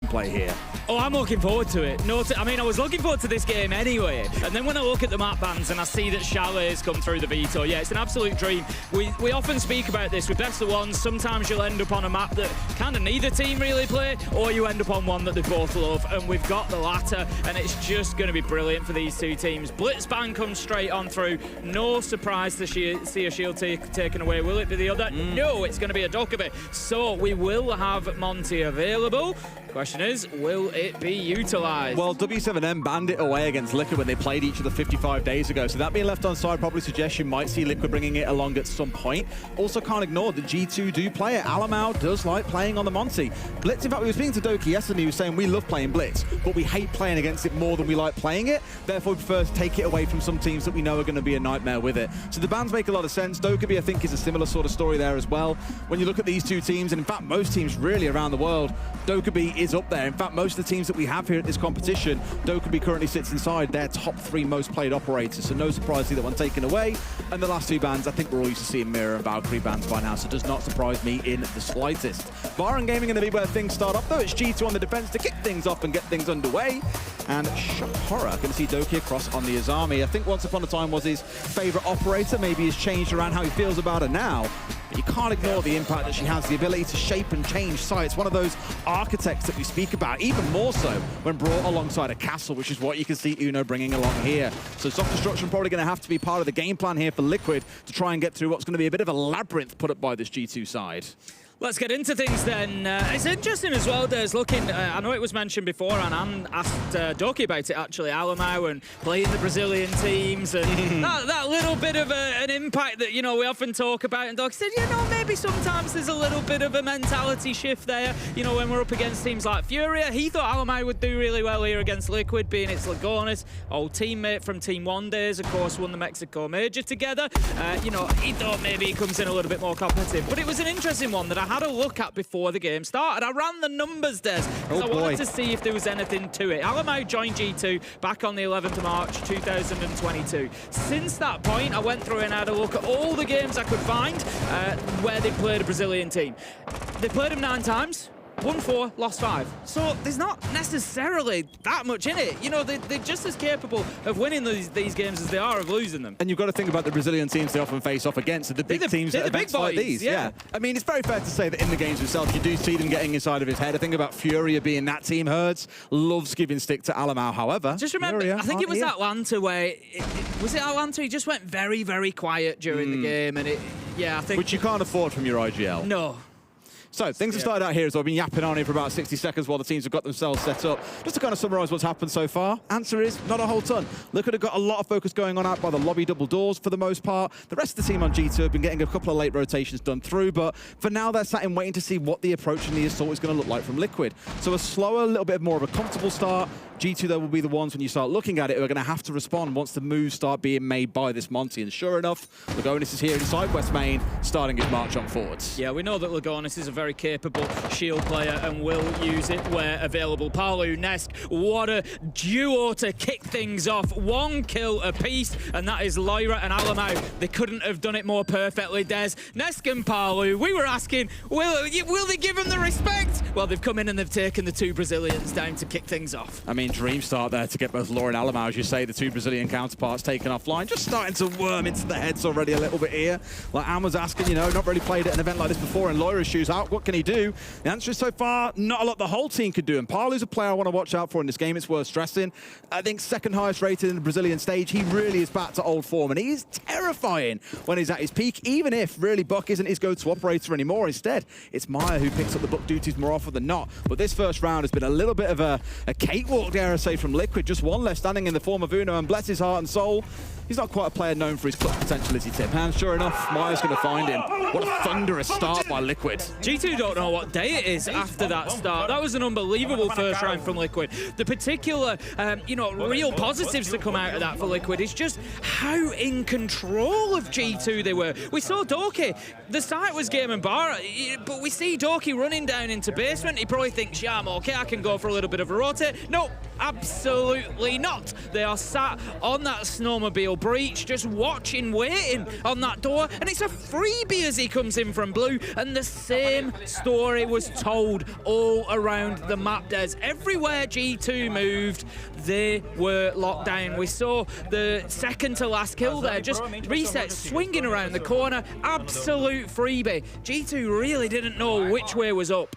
play here. Oh, I'm looking forward to it. I mean, I was looking forward to this game anyway. And then when I look at the map bans and I see that Chalet's come through the veto, yeah, it's an absolute dream. We often speak about this with best of ones. Sometimes you'll end up on a map that kind of neither team really play, or you end up on one that they both love. And we've got the latter, and it's just going to be brilliant for these two teams. Blitzbang comes straight on through. No surprise to see a shield taken away. Will it be the other? No, it's going to be a Dokkaebi. So we will have Monty available. Question is, will it be utilised? Well, W7M banned it away against Liquid when they played each other 55 days ago, so that being left on side probably suggests you might see Liquid bringing it along at some point. Also can't ignore that G2 do play it. Alamau does like playing on the Monty. Blitz, in fact, we were speaking to Doki yesterday, he was saying we love playing Blitz, but we hate playing against it more than we like playing it. Therefore, we prefer to take it away from some teams that we know are going to be a nightmare with it. So the bans make a lot of sense. Dokkaebi, I think, is a similar sort of story there as well. When you look at these two teams, and in fact, most teams really around the world, Dokkaebi is up there. In fact, most of the teams that we have here at this competition, Dokkaebi currently sits inside their top 3 most played operators, so no surprise to see that one taken away. And the last 2 bans, I think we're all used to seeing Mirror and Valkyrie bans by now, so it does not surprise me in the slightest. Varan Gaming going to be where things start off, though. It's G2 on the defense to kick things off and get things underway. And Shakara going to see Doki across on the Azami. I think once upon a time was his favorite operator. Maybe he's changed around how he feels about her now. But you can't ignore the impact that she has, the ability to shape and change sites. One of those architects that we speak about, even more so when brought alongside a castle, which is what you can see Uno bringing along here. So soft destruction probably going to have to be part of the game plan here for Liquid to try and get through what's going to be a bit of a labyrinth put up by this G2 side. Let's get into things then. It's interesting as well, Des, looking, I know it was mentioned before, and Anne asked Doki about it actually, Alamau and playing the Brazilian teams, and that little bit of an impact that, you know, we often talk about, and Doki said, you know, maybe sometimes there's a little bit of a mentality shift there, you know, when we're up against teams like Furia. He thought Alamau would do really well here against Liquid, being its Lagonis, old teammate from Team One Days, of course, won the Mexico Major together. You know, he thought maybe he comes in a little bit more competitive, but it was an interesting one that I had a look at before the game started. I ran the numbers, Des, because I wanted to see if there was anything to it. Alamau joined G2 back on the 11th of March 2022. Since that point, I went through and had a look at all the games I could find where they played a Brazilian team. They played them 9 times. Won 4, lost 5. So there's not necessarily that much in it. You know, they're just as capable of winning these games as they are of losing them. And you've got to think about the Brazilian teams they often face off against, the big teams at events like these. Yeah. I mean, it's very fair to say that in the games themselves, you do see them getting inside of his head. I think about Furia being that team. Herds loves giving stick to Alamau, however. Just remember, Furia, I think it was Atlanta where, was it Atlanta? He just went very, very quiet during the game. And I think... Which you can't afford from your IGL. No. So, things have started out here as well. I've been yapping on here for about 60 seconds while the teams have got themselves set up. Just to kind of summarise what's happened so far, answer is not a whole ton. Liquid have got a lot of focus going on out by the lobby double doors for the most part. The rest of the team on G2 have been getting a couple of late rotations done through, but for now they're sat in waiting to see what the approach in the assault is going to look like from Liquid. So a slower, a little bit more of a comfortable start. G2, though, will be the ones, when you start looking at it, who are going to have to respond once the moves start being made by this Monty. And sure enough, Lagonis is here inside West Main, starting his march on forwards. Yeah, we know that Lagonis is a very capable shield player and will use it where available. Palu, Nesk, what a duo to kick things off. 1 kill apiece, and that is Lyra and Alamau. They couldn't have done it more perfectly, Des. Nesk and Palu, we were asking, will they give him the respect? Well, they've come in and they've taken the 2 Brazilians down to kick things off. I mean, dream start there to get both Laura and Alamau, as you say, the 2 Brazilian counterparts taken offline. Just starting to worm into the heads already a little bit here. Like Anne was asking, you know, not really played at an event like this before, and Lyra's shoes out. What can he do? The answer is so far, not a lot the whole team could do. And Palu's a player I want to watch out for in this game. It's worth stressing. I think 2nd highest rated in the Brazilian stage. He really is back to old form, and he is terrifying when he's at his peak, even if really Buck isn't his go-to operator anymore. Instead, it's Maya who picks up the Buck duties more often than not. But this first round has been a little bit of a cakewalk, dare I say, from Liquid. Just one left standing in the form of Uno, and bless his heart and soul, he's not quite a player known for his clutch potential, is he, Tim? And sure enough, Maya's going to find him. What a thunderous start by Liquid. G2 don't know what day it is after that start. That was an unbelievable first round from Liquid. The particular, you know, real positives to come out of that for Liquid is just how in control of G2 they were. We saw Doki. The site was game and bar, but we see Doki running down into basement. He probably thinks, yeah, I'm okay, I can go for a little bit of a rotate. No, absolutely not. They are sat on that snowmobile breach, just watching, waiting on that door, and it's a freebie as he comes in from blue, and the same story was told all around the map, Des. Everywhere G2 moved, they were locked down. We saw the second to last kill there, just reset, swinging around the corner, absolute freebie. G2 really didn't know which way was up.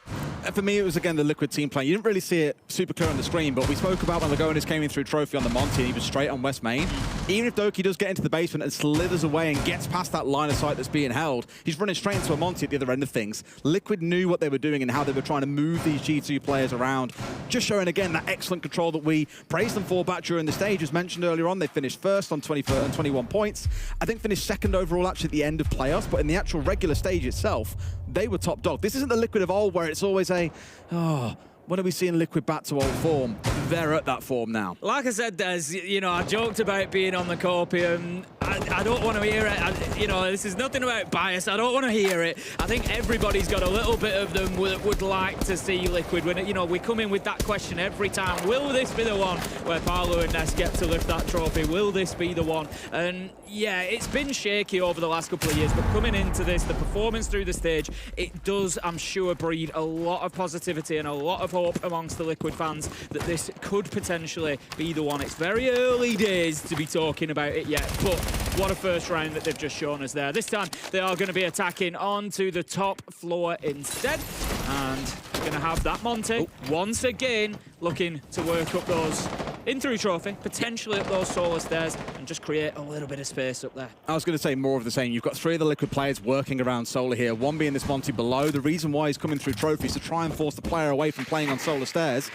For me, it was, again, the Liquid team plan. You didn't really see it super clear on the screen, but we spoke about when Lagonis came in through Trophy on the Monty, and he was straight on West Main. Even if Doki does get into the basement and slithers away and gets past that line of sight that's being held, he's running straight into a Monty at the other end of things. Liquid knew what they were doing and how they were trying to move these G2 players around. Just showing, again, that excellent control that we praised them for back during the stage. As mentioned earlier on, they finished first on 21 points. I think finished second overall, actually, at the end of playoffs, but in the actual regular stage itself, they were top dog. This isn't the Liquid of old where it's always a, oh, when are we seeing Liquid back to old form? They're at that form now. Like I said, Des, you know, I joked about being on the Corpium. I don't want to hear it. You know, this is nothing about bias. I don't want to hear it. I think everybody's got a little bit of them would like to see Liquid win it. You know, we come in with that question every time. Will this be the one where Paolo and Ness get to lift that trophy? Will this be the one? And yeah, it's been shaky over the last couple of years, but coming into this, the performance through the stage, it does, I'm sure, breed a lot of positivity and a lot of hope amongst the Liquid fans that this could potentially be the one. It's very early days to be talking about it yet, but what a first round that they've just shown us there. This time, they are going to be attacking onto the top floor instead, and we're going to have that Monty once again looking to work up those in through Trophy, potentially up those solar stairs, and just create a little bit of space up there. I was going to say more of the same. You've got three of the Liquid players working around Solar here, one being this Monty below. The reason why he's coming through Trophy is to try and force the player away from playing on Solar stairs.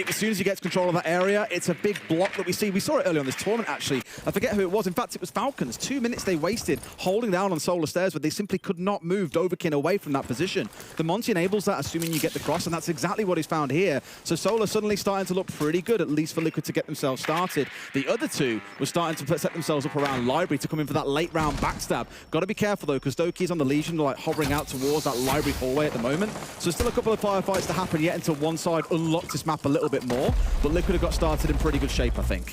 As soon as he gets control of that area, it's a big block that we see. We saw it earlier on this tournament, actually. I forget who it was. In fact, it was Falcons. 2 minutes they wasted holding down on Solar stairs, but they simply could not move Dovahkiin away from that position. The Monty enables that, assuming you get the cross, and that's exactly what he's found here. So Solar suddenly starting to look pretty good, at least for Liquid to get themselves started. The other two were starting to set themselves up around Library to come in for that late round backstab. Got to be careful though, because Doki's on the Legion, like hovering out towards that Library hallway at the moment. So still a couple of firefights to happen yet until one side unlocks this map a little bit more. But Liquid have got started in pretty good shape, I think.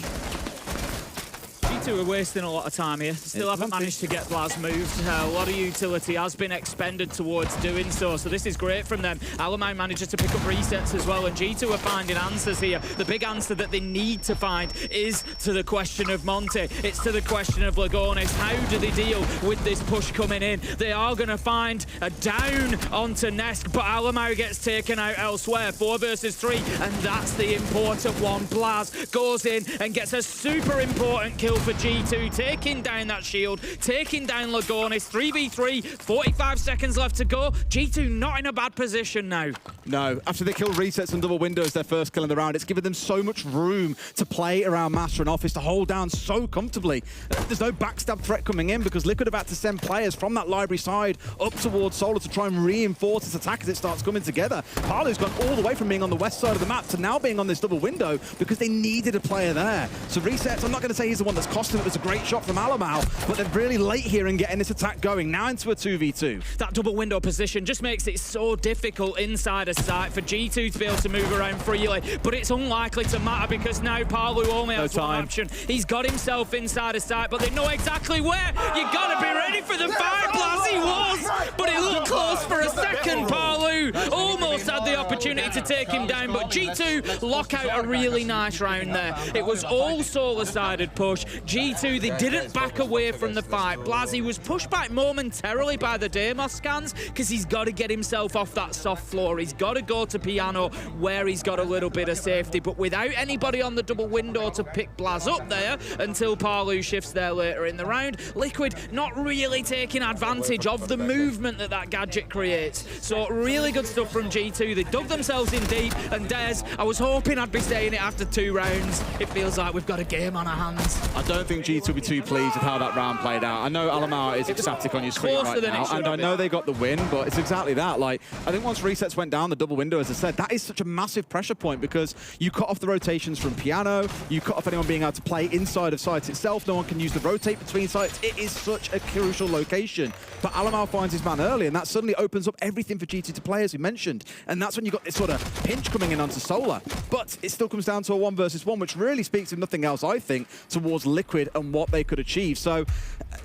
G2 are wasting a lot of time here. Still haven't managed to get Blaz moved. A lot of utility has been expended towards doing so this is great from them. Alamai manages to pick up resets as well, and G2 are finding answers here. The big answer that they need to find is to the question of Monty. It's to the question of Lagonis. How do they deal with this push coming in? They are going to find a down onto Nesk, but Alamai gets taken out elsewhere. 4 versus 3, and that's the important one. Blaz goes in and gets a super important kill for G2, taking down that shield, taking down Lagonis. 3v3, 45 seconds left to go. G2 not in a bad position now. No, after they kill resets and double windows, their first kill in the round, it's given them so much room to play around Master and Office, to hold down so comfortably. There's no backstab threat coming in because Liquid have had to send players from that Library side up towards Solar to try and reinforce this attack as it starts coming together. Paolo's gone all the way from being on the west side of the map to now being on this double window because they needed a player there. So resets, I'm not going to say he's the one that's cost them. It was a great shot from Alamau, but they're really late here in getting this attack going. Now into a 2v2. That double window position just makes it so difficult inside a site for G2 to be able to move around freely, but it's unlikely to matter because now Paolo only has one option. He's got himself inside a site, but they know exactly where. You gotta be ready for the fight, Blaz. He was, but it looked close for a second. Paolo almost had the opportunity to take him down, but G2 lock out a really nice round there. It was all solar-sided push. G2, they didn't back away from the fight. Blaz was pushed back momentarily by the Deimos scans because he's got to get himself off that soft floor. He's got to go to Piano where he's got a little bit of safety, but without anybody on the double window to pick Blaz up there until Paolo shifts there later in the round, Liquid not really taking advantage of the movement that gadget creates. So really good stuff from G2. They dug themselves in deep, and Des, I was hoping I'd be saying it after 2 rounds. It feels like we've got a game on our hands. I don't think G2 will be too pleased with how that round played out. I know Alamau is ecstatic on your screen right now, and I know they got the win, but it's exactly that. Like, I think once resets went down the double window, as I said, that is such a massive pressure point because you cut off the rotations from Piano, you cut off anyone being able to play inside of sites itself, no one can use the rotate between sites. It is such a crucial location. But Alamau finds his man early, and that suddenly opens up everything for G2 to play, as we mentioned. And that's when you you've got this sort of pinch coming in onto Solar. But it still comes down to a 1 versus 1, which really speaks, if nothing else, I think, towards Liquid and what they could achieve. So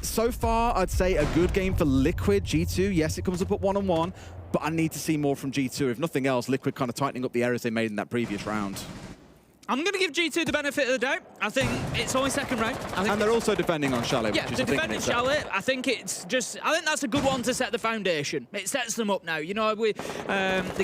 far, I'd say a good game for Liquid. G2, yes, it comes up at 1-on-1, but I need to see more from G2. If nothing else, Liquid kind of tightening up the errors they made in that previous round. I'm going to give G2 the benefit of the doubt. I think it's only second round. And they're also defending on Chalet, yeah, which is they're a thing defending Chalet. I think it's just, I think that's a good one to set the foundation. It sets them up now. You know, they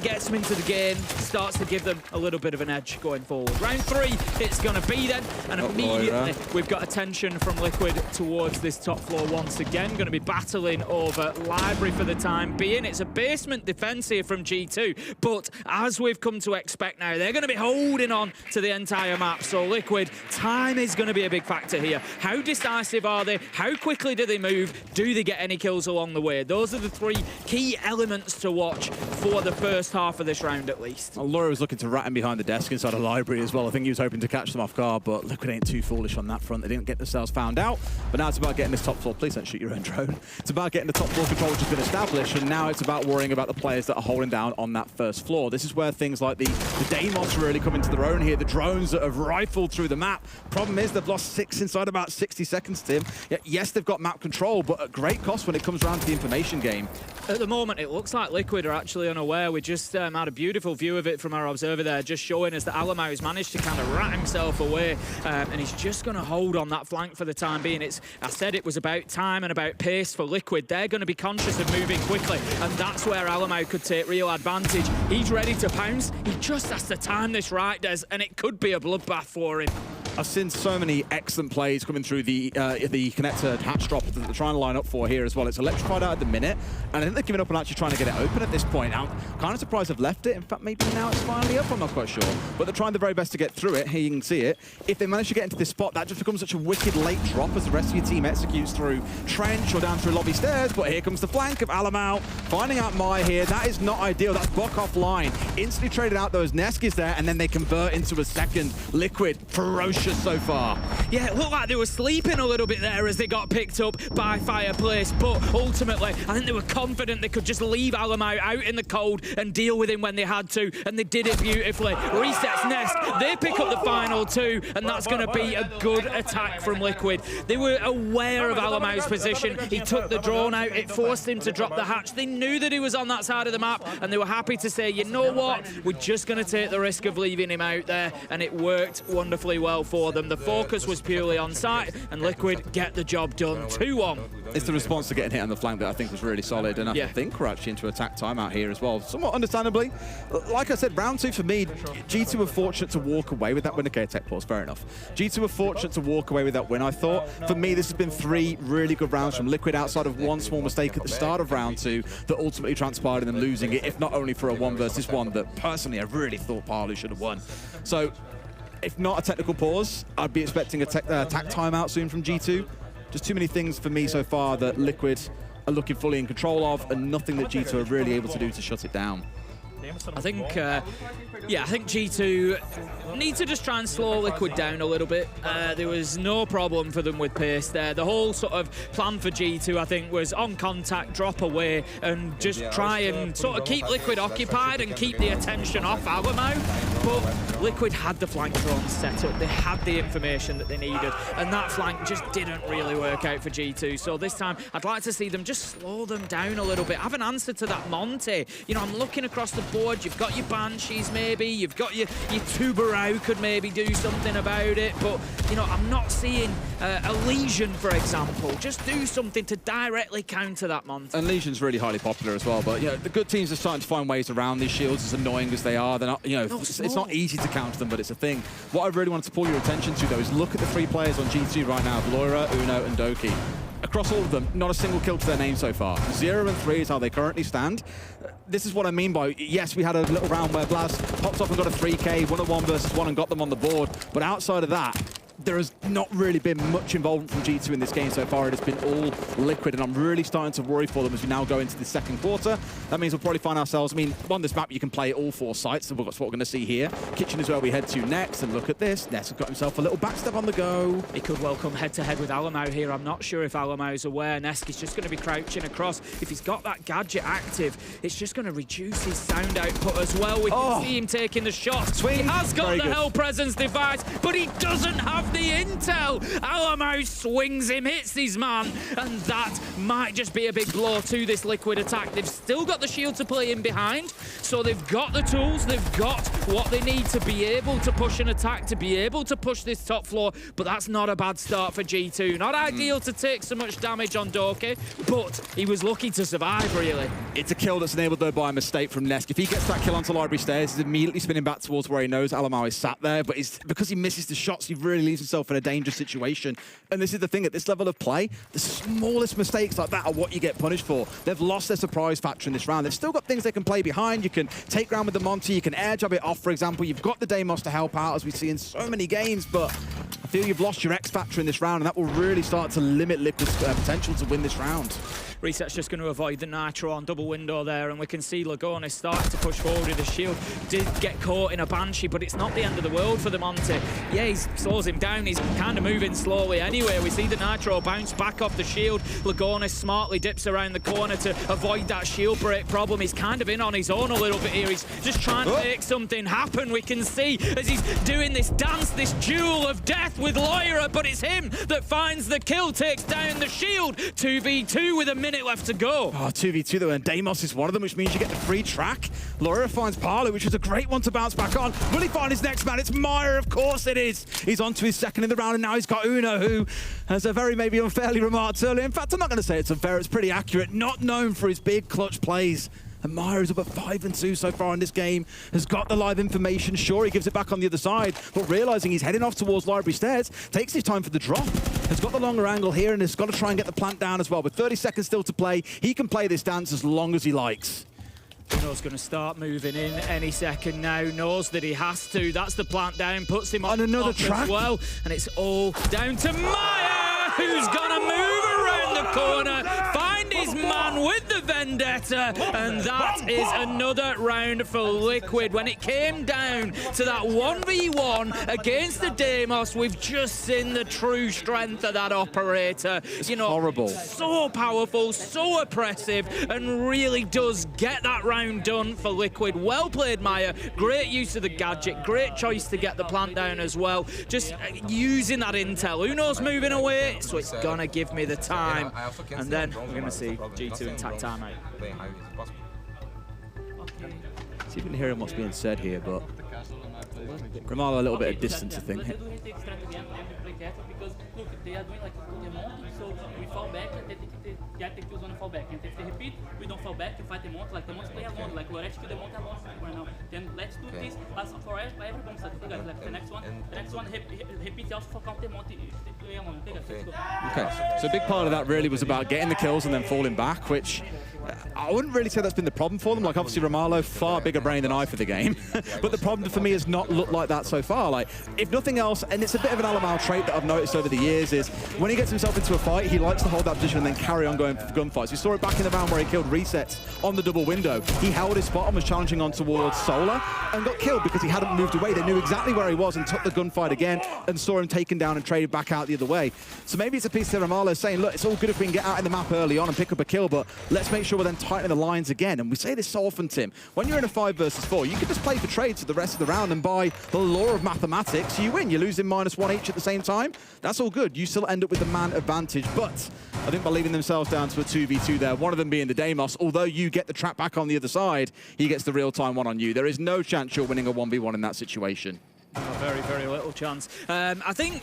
gets them into the game, starts to give them a little bit of an edge going forward. Round 3, it's going to be then, and immediately we've got attention from Liquid towards this top floor once again. Going to be battling over Library for the time being. It's a basement defense here from G2, but as we've come to expect now, they're going to be holding on to the entire map. So Liquid, time is going to be a big factor here. How decisive are they? How quickly do they move? Do they get any kills along the way? Those are the 3 key elements to watch for the first half of this round at least. Well, Laura was looking to rat him behind the desk inside a Library as well. I think he was hoping to catch them off guard, but Liquid ain't too foolish on that front. They didn't get themselves found out, but now it's about getting this top floor. Please don't shoot your own drone. It's about getting the top floor control, which has been established, and now it's about worrying about the players that are holding down on that first floor. This is where things like the Deimos really come into their own here. The drones that have rifled through the map. Problem is they've lost 6 inside about 60 seconds, Tim. Yes, they've got map control, but at great cost when it comes around to the information game. At the moment, it looks like Liquid are actually unaware. We just had a beautiful view of it from our observer there, just showing us that Alamau has managed to kind of rat himself away, and he's just going to hold on that flank for the time being. I said it was about time and about pace for Liquid. They're going to be conscious of moving quickly, and that's where Alamau could take real advantage. He's ready to pounce. He just has to time this right, Des, and it could be a bloodbath for him. I've seen so many excellent plays coming through the connector hatch drop that they're trying to line up for here as well. It's electrified out at the minute, and I think they're giving up on actually trying to get it open at this point. I'm kind of surprised they've left it. In fact, maybe now it's finally up, I'm not quite sure. But they're trying their very best to get through it. Here you can see it. If they manage to get into this spot, that just becomes such a wicked late drop as the rest of your team executes through trench or down through lobby stairs. But here comes the flank of Alamau, finding out Mai here. That is not ideal. That's Bok offline. Instantly traded out those Neskis there, and then they convert into a second. Liquid, ferocious so far. Yeah, it looked like they were sleeping a little bit there as they got picked up by Fireplace, but ultimately, I think they were confident they could just leave Alamau out in the cold and deal with him when they had to, and they did it beautifully. Resets Nest, they pick up the final 2, and that's going to be a good attack from Liquid. They were aware of Alamau's position. He took the drone out, it forced him to drop the hatch. They knew that he was on that side of the map, and they were happy to say, you know what, we're just going to take the risk of leaving him out there, and it worked wonderfully well for them. The focus was purely on site, and Liquid get the job done. 2-1. It's the response to getting hit on the flank that I think was really solid, and I think we're actually into attack timeout here as well. Somewhat understandably. Like I said, round 2 for me, G2 were fortunate to walk away with that win. Okay, tech pause, fair enough. G2 were fortunate to walk away with that win, I thought. For me, this has been 3 really good rounds from Liquid outside of one small mistake at the start of round 2 that ultimately transpired in them losing it, if not only for a 1 versus 1 that personally I really thought Palu should have won. So, if not a technical pause, I'd be expecting a attack timeout soon from G2. Just too many things for me so far that Liquid are looking fully in control of, and nothing that G2 are really able to do to shut it down. I think G2 need to just try and slow Liquid down a little bit. There was no problem for them with pace there. The whole sort of plan for G2, I think, was on contact, drop away, and just try and sort of keep Liquid occupied and keep the attention off Alamau. But Liquid had the flank drone set up. They had the information that they needed, and that flank just didn't really work out for G2. So this time, I'd like to see them just slow them down a little bit. Have an answer to that Monte. You know, I'm looking across the board. You've got your Banshees, maybe. You've got your Tubarau could maybe do something about it. But, you know, I'm not seeing a Legion, for example. Just do something to directly counter that Monte. And Legion's really highly popular as well. But, you know, the good teams are starting to find ways around these shields, as annoying as they are. They're not, you know, it's not easy to counter them, but it's a thing. What I really wanted to pull your attention to, though, is look at the 3 players on G2 right now, Vloira, Uno, and Doki. Across all of them, not a single kill to their name so far. 0 and 3 is how they currently stand. This is what I mean by, yes, we had a little round where Blast popped up and got a 3K, won a 1 versus 1 and got them on the board. But outside of that, there has not really been much involvement from G2 in this game so far. It has been all Liquid, and I'm really starting to worry for them as we now go into the second quarter. That means we'll probably find ourselves, I mean, on this map you can play all 4 sites, so that's what we're going to see here. Kitchen is where we head to next, and look at this. Ness has got himself a little backstep on the go. He could well come head-to-head with Alamau here. I'm not sure if Alamau's aware. Neski's just going to be crouching across. If he's got that gadget active, it's just going to reduce his sound output as well. We can see him taking the shot. Swing. He has got Very the good. Hell Presence device, but he doesn't have the intel. Alamau swings him, hits his man, and that might just be a big blow to this Liquid attack. They've still got the shield to play in behind, so they've got the tools, they've got what they need to be able to push an attack, to be able to push this top floor, but that's not a bad start for G2. Not ideal to take so much damage on Doki, but he was lucky to survive, really. It's a kill that's enabled, though, by a mistake from Nesk. If he gets that kill onto Library Stairs, he's immediately spinning back towards where he knows Alamau is sat there, but because he misses the shots, he really leaves himself in a dangerous situation. And this is the thing, at this level of play, the smallest mistakes like that are what you get punished for. They've lost their surprise factor in this round. They've still got things they can play behind. You can take ground with the Monty, you can air job it off, for example. You've got the Deimos to help out, as we see in so many games, but I feel you've lost your X factor in this round, and that will really start to limit Liquid's potential to win this round. Reset's just going to avoid the Nitro on double window there, and we can see Lagonis starting to push forward with the shield. Did get caught in a Banshee, but it's not the end of the world for the Monty. Yeah, he slows him down. He's kind of moving slowly anyway. We see the Nitro bounce back off the shield. Lagonis smartly dips around the corner to avoid that shield break problem. He's kind of in on his own a little bit here. He's just trying to make something happen. We can see as he's doing this dance, this duel of death with Lyra, but it's him that finds the kill, takes down the shield. 2v2 with a minute left to go. Oh, 2v2 though, and Deimos is one of them, which means you get the free track. Lyra finds Parlo, which is a great one to bounce back on. Will he find his next man? It's Maya, of course it is. He's on to his second in the round, and now he's got Uno, who has a very maybe unfairly remarked earlier. In fact, I'm not going to say it's unfair, it's pretty accurate. Not known for his big clutch plays. And Maya is up at 5-2 so far in this game, has got the live information. Sure, he gives it back on the other side, but realizing he's heading off towards Library Stairs, takes his time for the drop. Has got the longer angle here and has got to try and get the plant down as well. With 30 seconds still to play, he can play this dance as long as he likes. Uno's going to start moving in any second now, knows that he has to. That's the plant down, puts him on another top track as well. And it's all down to Maya, who's going to move around the corner, find his man with the Vendetta, and that is another round for Liquid. When it came down to that 1v1 against the Deimos, we've just seen the true strength of that operator. You know, horrible. So powerful, so oppressive, and really does get that round done for Liquid. Well played, Maya. Great use of the gadget, great choice to get the plant down as well. Just using that intel. Uno's moving away, so it's gonna give me the time. And then we're gonna see G2 in tag time out. So you can hear what's being said here, but Ramal a little bit of distance, I think. Because look, they are doing like the monk, so we fall back and they get the kills on the fall back. And if they repeat, we don't fall back, you fight the monk, like the monk play alone, like we're actually the monk alone right now. Then let's do this as for every bomb set, okay guys? Like the next one repeat also for counter monk play alone, okay guys? Let's go. Okay, so a big part of that really was about getting the kills and then falling back, which I wouldn't really say that's been the problem for them. Like, obviously, Romalo, far bigger brain than I for the game. But the problem for me has not looked like that so far. Like, if nothing else, and it's a bit of an Alamal trait that I've noticed over the years, is when he gets himself into a fight, he likes to hold that position and then carry on going for gunfights. We saw it back in the round where he killed Resets on the double window. He held his spot and was challenging on towards Solar and got killed because he hadn't moved away. They knew exactly where he was and took the gunfight again and saw him taken down and traded back out the other way. So maybe it's a piece of Romalo saying, look, it's all good if we can get out in the map early on and pick up a kill, but let's make sure we're then tightening the lines again. And we say this so often, Tim, when you're in a 5 versus 4, you can just play for trades for the rest of the round, and by the law of mathematics, you win. You're losing -1 each at the same time. That's all good. You still end up with the man advantage, but I think by leaving themselves down to a 2v2 there, one of them being the Deimos, although you get the trap back on the other side, he gets the real-time one on you. There is no chance you're winning a 1v1 in that situation. Oh, very, very little chance. I think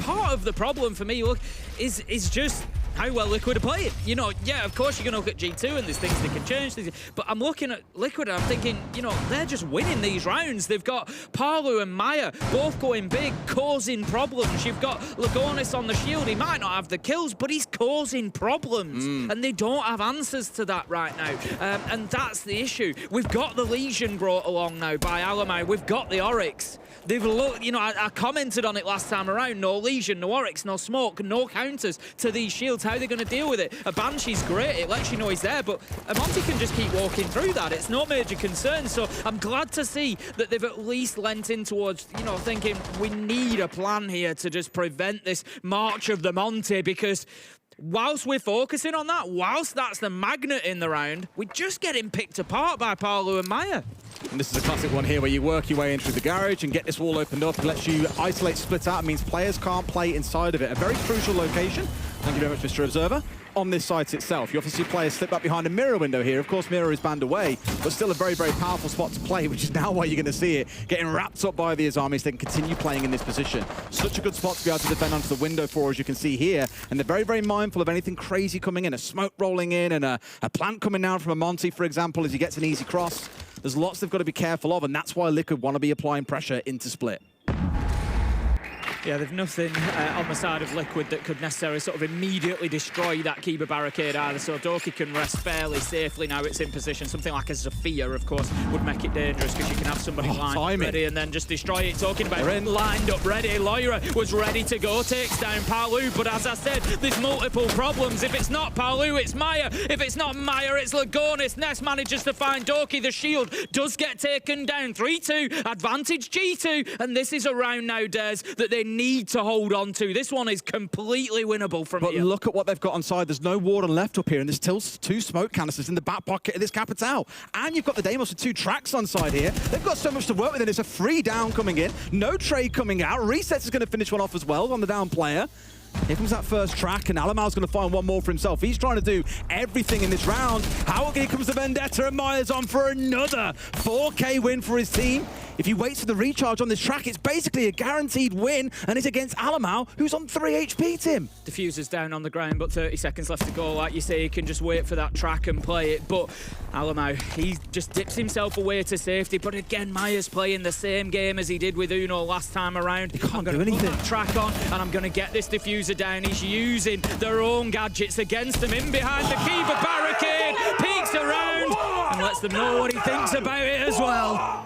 part of the problem for me, look, is just how well Liquid are playing. You know, yeah, of course you're going to look at G2 and there's things that can change, but I'm looking at Liquid and I'm thinking, you know, they're just winning these rounds. They've got Parlu and Maya both going big, causing problems. You've got Lagonis on the shield. He might not have the kills, but he's causing problems. And they don't have answers to that right now. And that's the issue. We've got the Legion brought along now by Alamau. We've got the Oryx. They've looked, you know, I commented on it last time around. No Legion, no Oryx, no smoke, no counters to these shields. How are they going to deal with it? A Banshee's great. It lets you know he's there, but a Monty can just keep walking through that. It's no major concern. So I'm glad to see that they've at least lent in towards, you know, thinking we need a plan here to just prevent this march of the Monty, because whilst we're focusing on that, whilst that's the magnet in the round, we're just getting picked apart by Palu and Maya. And this is a classic one here where you work your way in through the garage and get this wall opened up. It lets you isolate, split out. It means players can't play inside of it. A very crucial location. Thank you very much, Mr. Observer. On this site itself, you often see players slip back behind a mirror window here. Of course, mirror is banned away, but still a very, very powerful spot to play, which is now why you're going to see it getting wrapped up by the Azami so they can continue playing in this position. Such a good spot to be able to defend onto the window for, as you can see here. And they're very, very mindful of anything crazy coming in, a smoke rolling in and a plant coming down from a Monty, for example, as he gets an easy cross. There's lots they've got to be careful of, and that's why Liquid want to be applying pressure into Split. Yeah, they've nothing on the side of Liquid that could necessarily sort of immediately destroy that Kiba barricade either, so Doki can rest fairly safely now it's in position. Something like a Zofia, of course, would make it dangerous because you can have somebody lined up ready and then just destroy it. Talking about lined up ready, Loira was ready to go, takes down Palu, but as I said, there's multiple problems. If it's not Palu, it's Maya. If it's not Maya, it's Lagonis. Ness manages to find Doki. The shield does get taken down. 3-2, advantage G2, and this is a round now, Des, that they need to hold on to. This one is completely winnable from here. But look at what they've got on side. There's no warden left up here, and there's still 2 smoke canisters in the back pocket of this Capitale. And you've got the Deimos with 2 tracks on side here. They've got so much to work with, and it's a free down coming in. No trade coming out. Resets is going to finish one off as well on the down player. Here comes that first track, and Alamal's going to find one more for himself. He's trying to do everything in this round. Here comes the Vendetta, and Maya's on for another 4K win for his team. If he waits for the recharge on this track, it's basically a guaranteed win, and it's against Alamal, who's on 3 HP, Tim. Diffuser's down on the ground, but 30 seconds left to go. Like you say, he can just wait for that track and play it. But Alamau, he just dips himself away to safety. But again, Maya's playing the same game as he did with Uno last time around. He can't do anything. Put that track on, and I'm going to get this Diffuser down. He's using their own gadgets against them. In behind the Kiba barricade, peeks around, and lets them know what he thinks about it as well.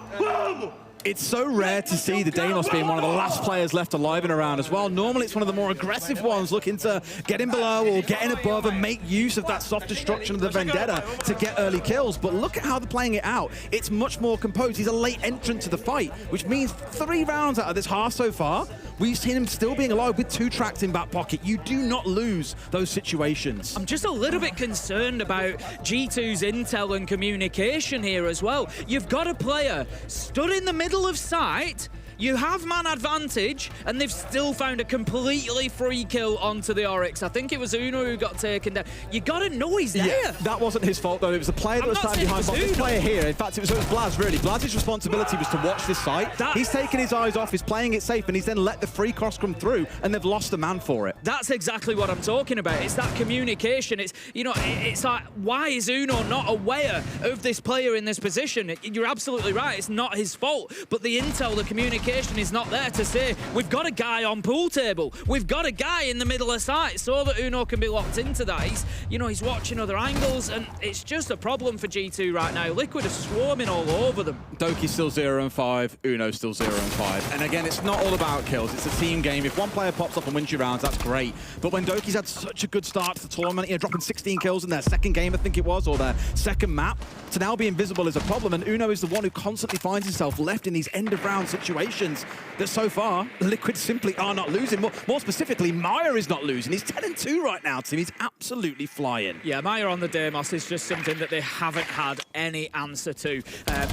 It's so rare to see the Deimos being one of the last players left alive in a round as well. Normally it's one of the more aggressive ones, looking to get in below or get in above and make use of that soft destruction of the Vendetta to get early kills. But look at how they're playing it out. It's much more composed. He's a late entrant to the fight, which means 3 rounds out of this half so far, we've seen him still being alive with 2 tracks in back pocket. You do not lose those situations. I'm just a little bit concerned about G2's intel and communication here as well. You've got a player stood in the middle of sight, you have man advantage, and they've still found a completely free kill onto the Oryx. I think it was Uno who got taken down. You gotta know he's there. Yeah, that wasn't his fault though. It was the player that was standing behind this player here. In fact, it was Blaz, really. Blaz's responsibility was to watch this site. He's taken his eyes off, he's playing it safe, and he's then let the free cross come through, and they've lost a man for it. That's exactly what I'm talking about. It's that communication. It's, you know, it's like, why is Uno not aware of this player in this position? You're absolutely right. It's not his fault, but the intel, the communication is not there to say, we've got a guy on pool table, we've got a guy in the middle of sight, so that Uno can be locked into that. He's, you know, he's watching other angles, and it's just a problem for G2 right now. Liquid are swarming all over them. Doki's still 0-5, Uno's still 0-5. And again, it's not all about kills, it's a team game. If one player pops up and wins you rounds, that's great. But when Doki's had such a good start to the tournament, you know, dropping 16 kills in their second game, I think it was, or their second map, to now be invisible is a problem, and Uno is the one who constantly finds himself left in these end-of-round situations that so far, Liquid simply are not losing. More specifically, Maya is not losing. He's 10-2 right now, Tim. He's absolutely flying. Yeah, Maya on the Deimos is just something that they haven't had any answer to.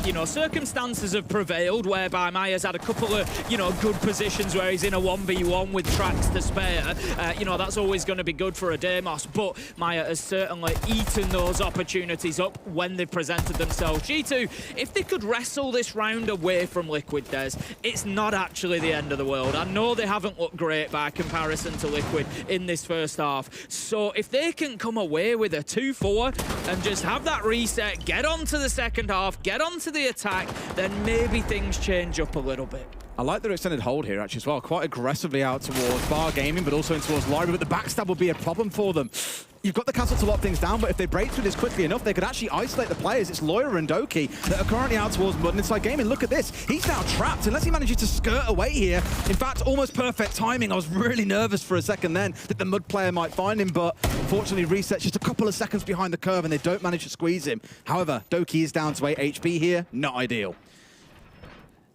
You know, circumstances have prevailed whereby Maya's had a couple of, you know, good positions where he's in a 1v1 with tracks to spare. You know, that's always going to be good for a Deimos, but Maya has certainly eaten those opportunities up when they've presented themselves. G2, if they could wrestle this round away from Liquid, Des, it's not actually the end of the world. I know they haven't looked great by comparison to Liquid in this first half. So if they can come away with a 2-4 and just have that reset, get onto the second half, get onto the attack, then maybe things change up a little bit. I like their extended hold here actually as well. Quite aggressively out towards Bar Gaming, but also in towards Lyra, but the backstab will be a problem for them. You've got the castle to lock things down, but if they break through this quickly enough, they could actually isolate the players. It's Lawyer and Doki that are currently out towards Mud inside gaming. Look at this. He's now trapped unless he manages to skirt away here. In fact, almost perfect timing. I was really nervous for a second then that the Mud player might find him, but fortunately Reset's just a couple of seconds behind the curve and they don't manage to squeeze him. However, Doki is down to 8 HP here. Not ideal.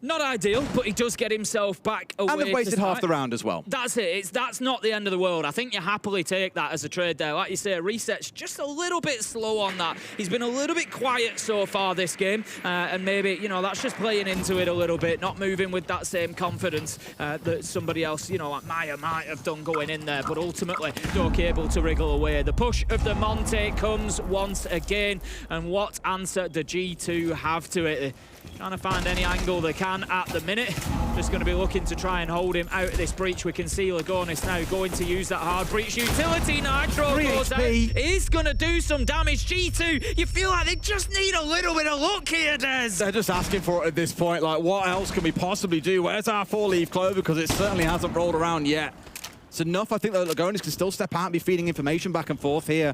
Not ideal, but he does get himself back away. And they've wasted half the round as well. That's it. That's not the end of the world. I think you happily take that as a trade there. Like you say, Reset's just a little bit slow on that. He's been a little bit quiet so far this game, and maybe, you know, that's just playing into it a little bit, not moving with that same confidence that somebody else, you know, like Maya might have done going in there, but ultimately, Doki able to wriggle away. The push of the Monte comes once again, and what answer do G2 have to it? Trying to find any angle they can at the minute. Just going to be looking to try and hold him out of this breach. We can see Lagonis now going to use that hard breach utility. Nitro goes out. Is going to do some damage. G2, you feel like they just need a little bit of luck here, Des. They're just asking for it at this point. Like, what else can we possibly do? Where's our 4-leaf clover? Because it certainly hasn't rolled around yet. It's enough. I think that Lagonis can still step out and be feeding information back and forth here.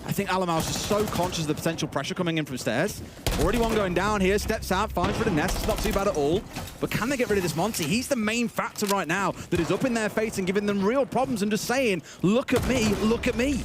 I think Alamau's just so conscious of the potential pressure coming in from stairs. Already one going down here, steps out, finds for the nest. It's not too bad at all. But can they get rid of this Monty? He's the main factor right now that is up in their face and giving them real problems and just saying, look at me, look at me.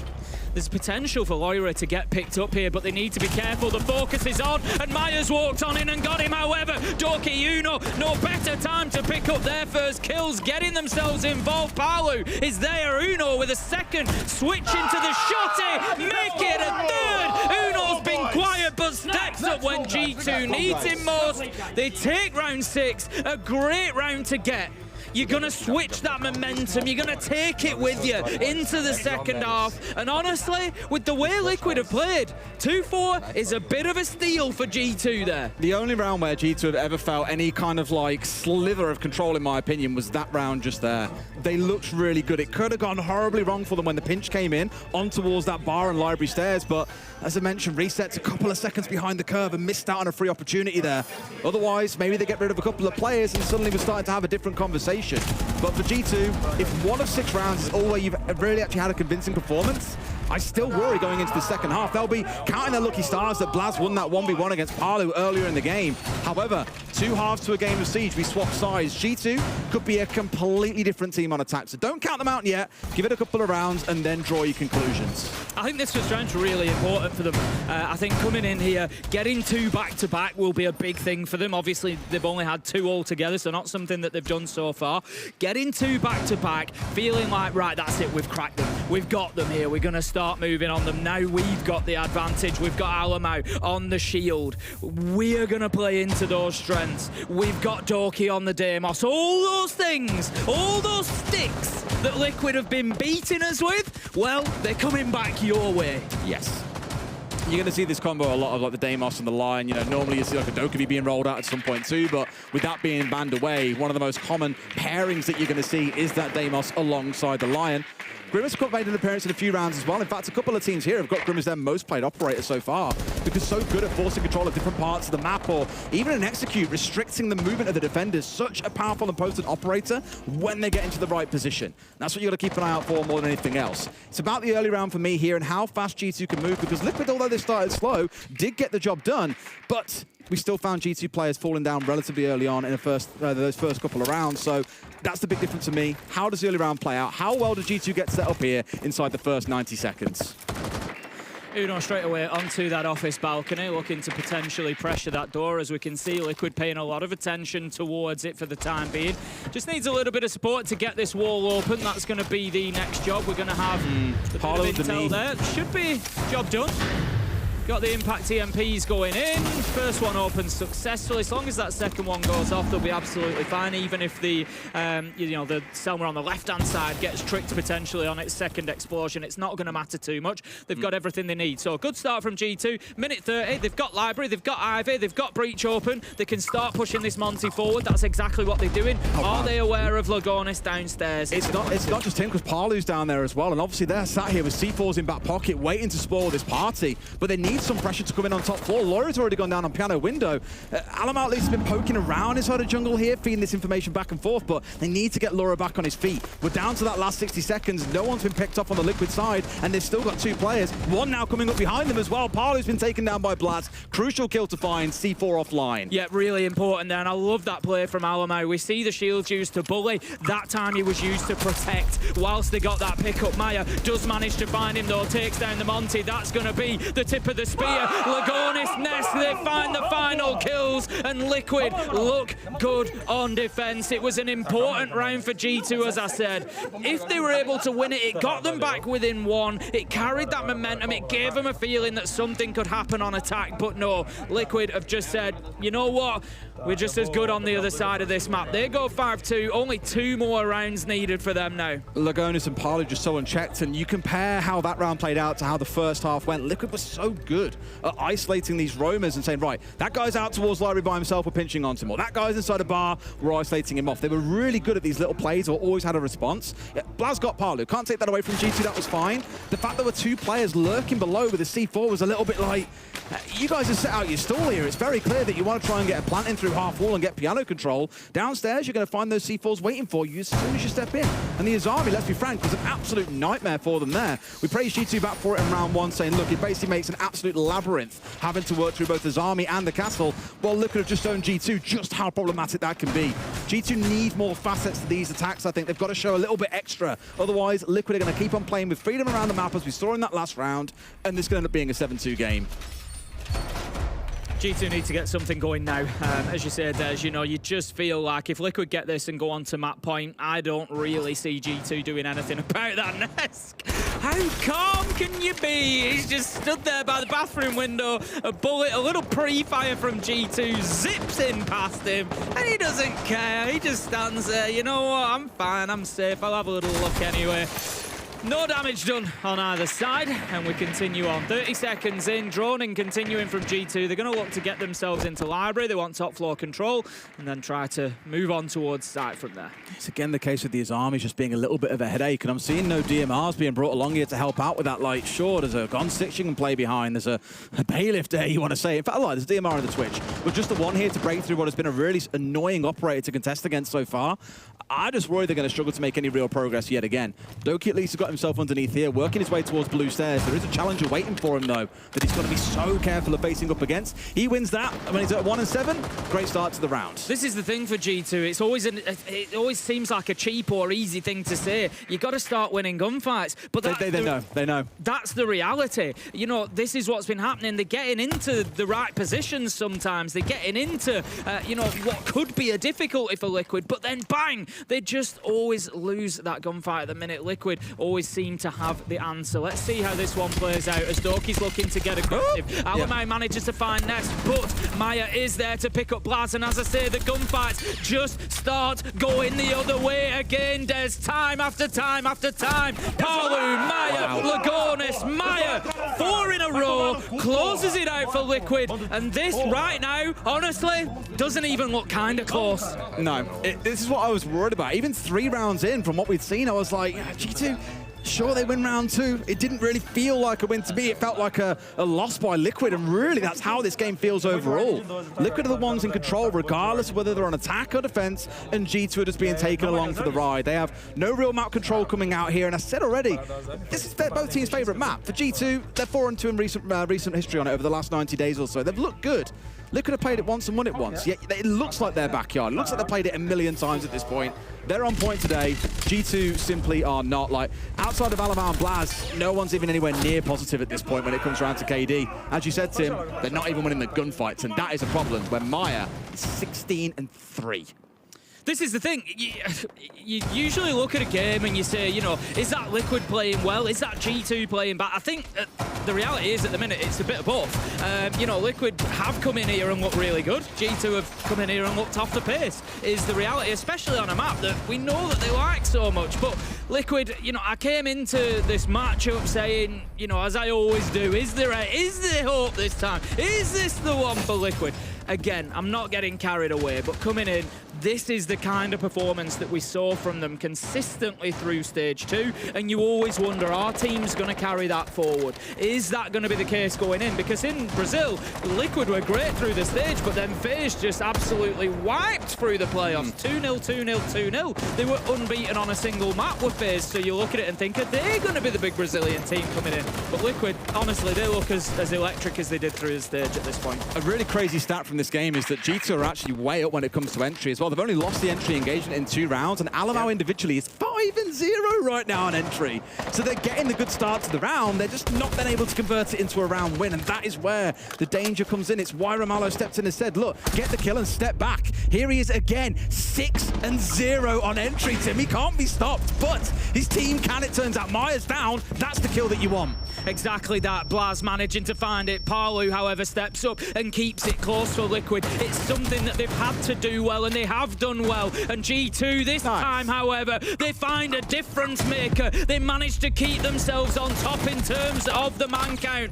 There's potential for Loira to get picked up here, but they need to be careful. The focus is on, and Myers walked on in and got him. However, Doki Uno, no better time to pick up their first kills, getting themselves involved. Palu is there. Uno with a second, switch into the shotty, make it a third. Uno's been quiet, but steps up when G2 needs him most. They take round 6, a great round to get. You're going to switch that momentum. You're going to take it with you into the second half. And honestly, with the way Liquid have played, 2-4 is a bit of a steal for G2 there. The only round where G2 have ever felt any kind of like slither of control, in my opinion, was that round just there. They looked really good. It could have gone horribly wrong for them when the pinch came in on towards that bar and library stairs. But as I mentioned, Reset's a couple of seconds behind the curve and missed out on a free opportunity there. Otherwise, maybe they get rid of a couple of players and suddenly we're starting to have a different conversation. But for G2, if 1 of 6 rounds is all where you've really actually had a convincing performance, I still worry going into the second half. They'll be counting their lucky stars that Blaz won that 1v1 against Palu earlier in the game. However, 2 halves to a game of Siege, we swap sides. G2 could be a completely different team on attack, so don't count them out yet. Give it a couple of rounds and then draw your conclusions. I think this restraint's really important for them. I think coming in here, getting 2 back-to-back will be a big thing for them. Obviously, they've only had 2 altogether, so not something that they've done so far. Getting 2 back-to-back, feeling like, right, that's it, we've cracked them. We've got them here. We're going to start moving on them. Now we've got the advantage. We've got Alamau on the shield. We are going to play into those strengths. We've got Doki on the Deimos. All those things, all those sticks that Liquid have been beating us with, well, they're coming back your way. Yes. You're going to see this combo a lot of like the Deimos and the Lion. You know, normally you see like a Dokkaebi being rolled out at some point too, but with that being banned away, one of the most common pairings that you're going to see is that Deimos alongside the Lion. Grimace have made an appearance in a few rounds as well. In fact, a couple of teams here have got Grimace as their most played operator so far because so good at forcing control of different parts of the map or even an execute, restricting the movement of the defenders. Such a powerful and potent operator when they get into the right position. That's what you got to keep an eye out for more than anything else. It's about the early round for me here and how fast G2 can move because Liquid, although they started slow, did get the job done, but we still found G2 players falling down relatively early on in those first couple of rounds. So that's the big difference for me. How does the early round play out? How well does G2 get set up here inside the first 90 seconds? Uno straight away onto that office balcony, looking to potentially pressure that door. As we can see, Liquid paying a lot of attention towards it for the time being. Just needs a little bit of support to get this wall open. That's going to be the next job. We're going to have a bit of intel there. Should be job done. Got the impact EMPs going in. First one opens successfully. As long as that second one goes off, they'll be absolutely fine. Even if the, the Selma on the left-hand side gets tricked potentially on its second explosion, it's not going to matter too much. They've got everything they need. So a good start from G2. Minute 30. They've got Library. They've got Ivy. They've got Breach open. They can start pushing this Monty forward. That's exactly what they're doing. Are they aware of Lagonis downstairs? It's not just him because Palu's down there as well. And obviously they're sat here with C4s in back pocket waiting to spoil this party. But they need need some pressure to come in on top floor. Laura's already gone down on piano window. Alamar at least has been poking around inside of jungle here, feeding this information back and forth, but they need to get Laura back on his feet. We're down to that last 60 seconds. No one's been picked up on the Liquid side, and they've still got 2 players. One now coming up behind them as well. Parlu's been taken down by Blaz. Crucial kill to find. C4 offline. Yeah, really important there, and I love that play from Alamar. We see the shields used to bully. That time he was used to protect whilst they got that pickup. Maya does manage to find him though, takes down the Monty. That's going to be the tip of the spear. Lagonis Nest, they find the final kills, and Liquid look good on defense. It was an important round for G2, as I said. If they were able to win it, it got them back within 1. It carried that momentum. It gave them a feeling that something could happen on attack, but no, Liquid have just said, you know what? We're just as good on the other side of this map. They go 5-2, only 2 more rounds needed for them now. Lagonis and Parlu just so unchecked, and you compare how that round played out to how the first half went. Liquid was so good at isolating these roamers and saying, right, that guy's out towards library by himself, we're pinching onto him, or that guy's inside a bar, we're isolating him off. They were really good at these little plays, or always had a response. Yeah, Blaz got Parlu, can't take that away from G2, that was fine. The fact there were 2 players lurking below with the C4 was a little bit like, you guys have set out your stall here. It's very clear that you want to try and get a plant in through half wall and get piano control. Downstairs, you're going to find those C4s waiting for you as soon as you step in. And the Azami, let's be frank, was an absolute nightmare for them there. We praised G2 back for it in round 1, saying, look, it basically makes an absolute labyrinth having to work through both the Azami and the castle. Well, Liquid have just shown G2 just how problematic that can be. G2 need more facets to these attacks, I think. They've got to show a little bit extra. Otherwise, Liquid are going to keep on playing with freedom around the map, as we saw in that last round, and this is going to end up being a 7-2 game. G2 need to get something going now. As you said, Des, you know, you just feel like if Liquid get this and go on to map point, I don't really see G2 doing anything about that Nesk. How calm can you be? He's just stood there by the bathroom window, a bullet, a little pre-fire from G2 zips in past him, and he doesn't care. He just stands there. You know what? I'm fine. I'm safe. I'll have a little look anyway. No damage done on either side, and we continue on. 30 seconds in, droning continuing from G2. They're going to look to get themselves into library. They want top floor control, and then try to move on towards site from there. It's again the case with the Azami just being a little bit of a headache, and I'm seeing no DMRs being brought along here to help out with that. Like, sure, there's a Gon 6 you can play behind. There's a bailiff there you want to say. In fact, there's a DMR on the Twitch. But just the one here to break through what has been a really annoying operator to contest against so far. I just worry they're going to struggle to make any real progress yet again. Doki at least has got himself underneath here, working his way towards blue stairs. There is a challenger waiting for him, though, that he's got to be so careful of facing up against. He wins that when he's at 1-7. Great start to the round. This is the thing for G2. It's always it always seems like a cheap or easy thing to say. You got to start winning gunfights, but they know. That's the reality. You know, this is what's been happening. They're getting into the right positions sometimes. They're getting into you know, what could be a difficulty for Liquid, but then bang, they just always lose that gunfight at the minute. Liquid always seem to have the answer. Let's see how this one plays out as Doki's looking to get aggressive. Alamai manages to find Nest, but Maya is there to pick up Blaz, and as I say, the gunfights just start going the other way again. There's time after time after time. Parlu, Maya, Lagonis, Maya, 4 in a row, closes it out for Liquid, and this right now, honestly, doesn't even look kind of close. No, this is what I was worried about. Even 3 rounds in from what we'd seen, I was like, G2, sure, they win round 2. It didn't really feel like a win to me. It felt like a loss by Liquid, and really that's how this game feels overall. Liquid are the ones in control, regardless of whether they're on attack or defense, and G2 are just being taken along for the ride. They have no real map control coming out here, and I said already, this is both teams' favourite map. For G2, they're 4-2 in recent history on it over the last 90 days or so. They've looked good. Liquid have played it once and won it once. Yet it looks like their backyard. It looks like they've played it a million times at this point. They're on point today. G2 simply are not. Like, outside of Alamar and Blaz, no one's even anywhere near positive at this point when it comes around to KD. As you said, Tim, they're not even winning the gunfights, and that is a problem when Maya is 16-3. This is the thing, you usually look at a game and you say, you know, is that Liquid playing well? Is that G2 playing bad? I think the reality is at the minute it's a bit of both. You know, Liquid have come in here and looked really good. G2 have come in here and looked off the pace, is the reality, especially on a map that we know that they like so much. But Liquid, you know, I came into this matchup saying, you know, as I always do, is there hope this time? Is this the one for Liquid? again, I'm not getting carried away, but coming in, this is the kind of performance that we saw from them consistently through stage 2, and you always wonder, are teams going to carry that forward? Is that going to be the case going in? Because in Brazil, Liquid were great through the stage, but then FaZe just absolutely wiped through the playoffs. 2-0, 2-0, 2-0. They were unbeaten on a single map with FaZe, so you look at it and think, are they going to be the big Brazilian team coming in? But Liquid, honestly, they look as electric as they did through the stage at this point. A really crazy stat from this game is that G2 are actually way up when it comes to entry as well. They've only lost the entry engagement in 2 rounds, and Alamau individually is 5-0 right now on entry. So they're getting the good start to the round. They're just not been able to convert it into a round win, and that is where the danger comes in. It's why Romalo stepped in and said, look, get the kill and step back. Here he is again, 6-0 on entry, Tim. He can't be stopped, but his team can, it turns out. Maya's down. That's the kill that you want. Exactly that. Blaz managing to find it. Palu, however, steps up and keeps it close for Liquid. It's something that they've had to do well, and they have done well. And G2 this time, however, they find a difference maker. They managed to keep themselves on top in terms of the man count.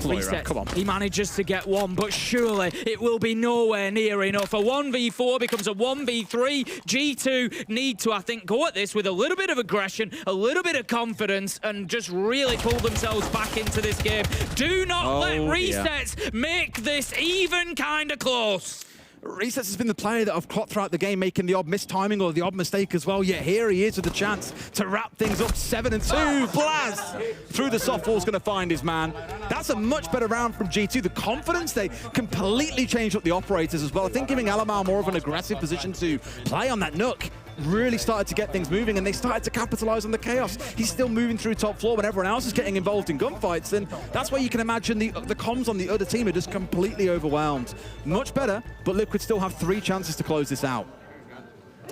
Reset. Come on. He manages to get one, but surely it will be nowhere near enough. A 1v4 becomes a 1v3. G2 need to, I think, go at this with a little bit of aggression, a little bit of confidence, and just really pull themselves back into this game. Do not let Resets make this even kind of close. Resets has been the player that I've clocked throughout the game, making the odd mistiming or the odd mistake as well. Yet here he is with the chance to wrap things up. 7-2. Blaz through the softball is going to find his man. That's a much better round from G2. The confidence, they completely changed up the operators as well. I think giving Alamau more of an aggressive position to play on that Nook really started to get things moving, and they started to capitalize on the chaos. He's still moving through top floor when everyone else is getting involved in gunfights, and that's where you can imagine the comms on the other team are just completely overwhelmed. Much better, but Liquid still have 3 chances to close this out.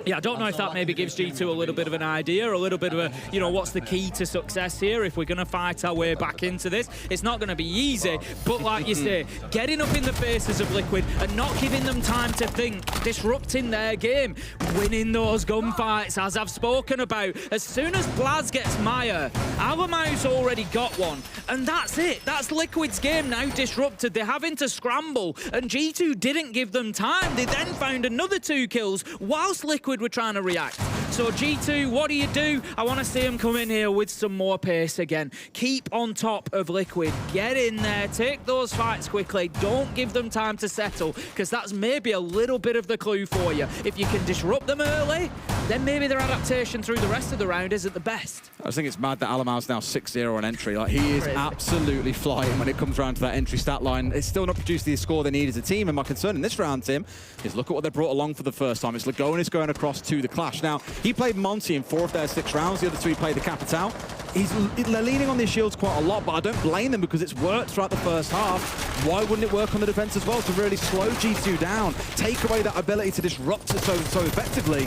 Yeah, I don't know if that maybe gives G2 a little bit of an idea, a little bit of a, you know, what's the key to success here if we're going to fight our way back into this. It's not going to be easy, but like you say, getting up in the faces of Liquid and not giving them time to think, disrupting their game, winning those gunfights, as I've spoken about. As soon as Blaz gets Maya, Alamau's already got one, and that's it. That's Liquid's game now disrupted. They're having to scramble, and G2 didn't give them time. They then found another 2 kills whilst Liquid were trying to react. So G2, what do? I want to see them come in here with some more pace again. Keep on top of Liquid. Get in there. Take those fights quickly. Don't give them time to settle, because that's maybe a little bit of the clue for you. If you can disrupt them early, then maybe their adaptation through the rest of the round isn't the best. I think it's mad that Alamau's now 6-0 on entry. Like, he is absolutely flying when it comes around to that entry stat line. It's still not produced the score they need as a team, and my concern in this round, Tim, is look at what they brought along for the first time. It's Lagonis going across to the Clash. Now, he played Monty in 4 of their 6 rounds. The other 2 he played the Capitale. They're leaning on their shields quite a lot, but I don't blame them because it's worked throughout the first half. Why wouldn't it work on the defense as well to really slow G2 down, take away that ability to disrupt it so effectively?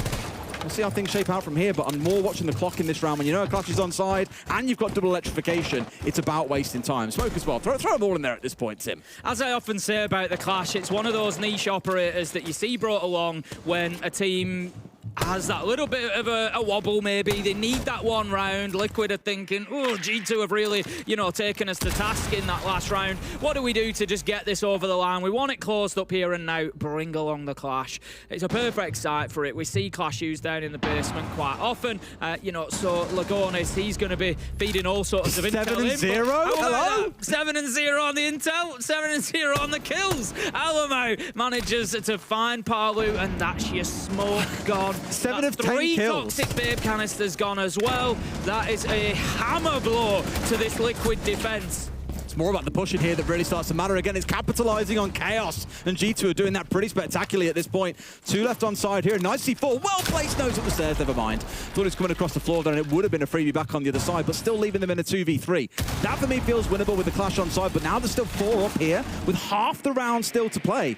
We'll see how things shape out from here, but I'm more watching the clock in this round. When you know a Clash is on side and you've got double electrification, it's about wasting time. Smoke as well. Throw them all in there at this point, Tim. As I often say about the Clash, it's one of those niche operators that you see brought along when a team has that little bit of a wobble maybe. They need that one round. Liquid are thinking, oh, G2 have really, you know, taken us to task in that last round. What do we do to just get this over the line? We want it closed up here and now. Bring along the Clash. It's a perfect site for it. We see Clash used down in the basement quite often. You know, so Lagonis, he's going to be feeding all sorts of intel. 7-0? Hello? 7-0 on the intel, 7-0 on the kills. Alamau manages to find Palu, and that's your smoke gone. 7 of 10 3 kills. toxic babe canisters gone as well. That is a hammer blow to this Liquid defense. It's more about the pushing here that really starts to matter. Again, it's capitalizing on chaos, and G2 are doing that pretty spectacularly at this point. 2 left on side here. Nice C4. Well-placed nose up the stairs, never mind. Thought it was coming across the floor there, and it would have been a freebie back on the other side, but still leaving them in a 2v3. That, for me, feels winnable with the Clash on side, but now there's still 4 up here with half the round still to play.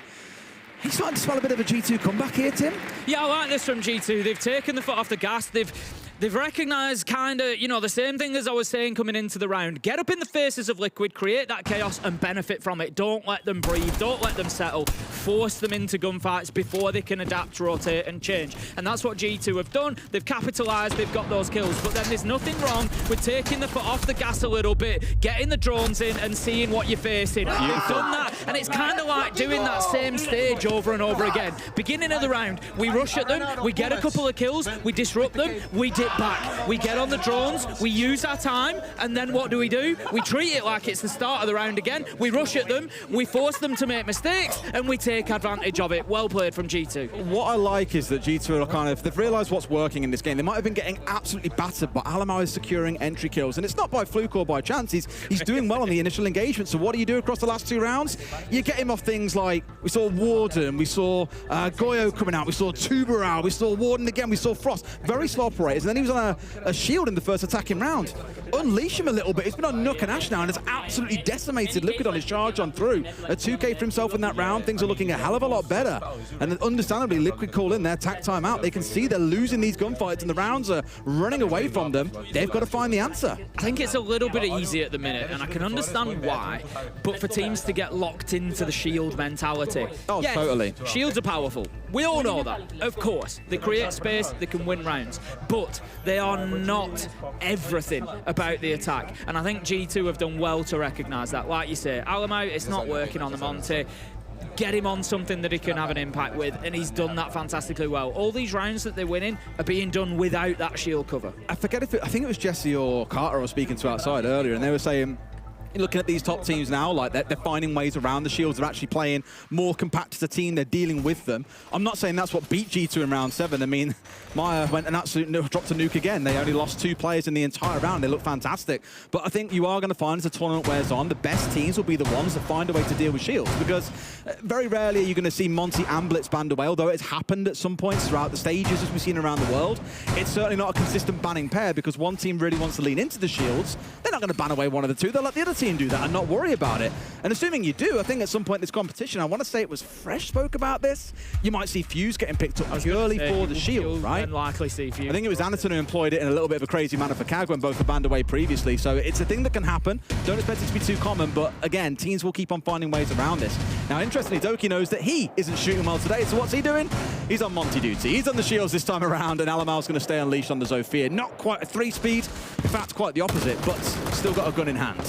He's starting to smell a bit of a G2 comeback here, Tim. Yeah, I like this from G2. They've taken the foot off the gas. They've recognised kind of, you know, the same thing as I was saying coming into the round. Get up in the faces of Liquid, create that chaos and benefit from it. Don't let them breathe. Don't let them settle. force them into gunfights before they can adapt, rotate, and change. And that's what G2 have done. They've capitalized, they've got those kills. But then there's nothing wrong with taking the foot off the gas a little bit, getting the drones in, and seeing what you're facing. You've done that, and it's kind of like doing that same stage over and over again. Beginning of the round, we rush at them, we get a couple of kills, we disrupt them, we dip back. We get on the drones, we use our time, and then what do? We treat it like it's the start of the round again. We rush at them, we force them to make mistakes, and we take advantage of it. Well played from G2. What I like is that G2 are kind of, they've realized what's working in this game. They might have been getting absolutely battered, but Alamau is securing entry kills, and it's not by fluke or by chance. He's doing well on the initial engagement. So what do you do across the last 2 rounds? You get him off things like, we saw Warden, we saw Goyo coming out, we saw Tuberal, we saw Warden again, we saw Frost. Very slow operators, and then he was on a shield in the first attacking round. Unleash him a little bit. He's been on Nook and Ash now, and has absolutely decimated Liquid on his charge on through. A 2K for himself in that round. Things are looking a hell of a lot better. And then understandably, Liquid call in their tack time out. They can see they're losing these gunfights, and the rounds are running away from them. They've got to find the answer. I think it's a little bit easy at the minute, and I can understand why, but for teams to get locked into the shield mentality. Oh, yes, totally. Shields are powerful. We all know that, of course. They create space, they can win rounds, but they are not everything about the attack, and I think G2 have done well to recognise that. Like you say, Alamau, it's not working on the Monty. Get him on something that he can have an impact with, and he's done that fantastically well. All these rounds that they're winning are being done without that shield cover. I forget if I think it was Jesse or Carter I was speaking to outside earlier, and they were saying, looking at these top teams now, like they're finding ways around the shields. They're actually playing more compact as a team. They're dealing with them. I'm not saying that's what beat G2 in round 7. I mean, Maya went an absolute dropped a nuke again. They only lost 2 players in the entire round. They look fantastic. But I think you are going to find as the tournament wears on, the best teams will be the ones that find a way to deal with shields, because very rarely are you going to see Monty and Blitz banned away, although it's happened at some points throughout the stages as we've seen around the world. It's certainly not a consistent banning pair, because one team really wants to lean into the shields. They're not going to ban away one of the two. They'll let the other team do that and not worry about it. And assuming you do, I think at some point in this competition, I want to say it was Fresh spoke about this, you might see Fuse getting picked up purely for the shield, right? Unlikely see Fuse. I think it was Anderson who employed it in a little bit of a crazy manner for CAG when both were banned away previously. So it's a thing that can happen. Don't expect it to be too common, but again, teams will keep on finding ways around this. Now, interestingly, Doki knows that he isn't shooting well today, so what's he doing? He's on Monty duty. He's on the shields this time around, and Alamau's going to stay unleashed on the Zofia. Not quite a 3-speed, in fact, quite the opposite, but still got a gun in hand.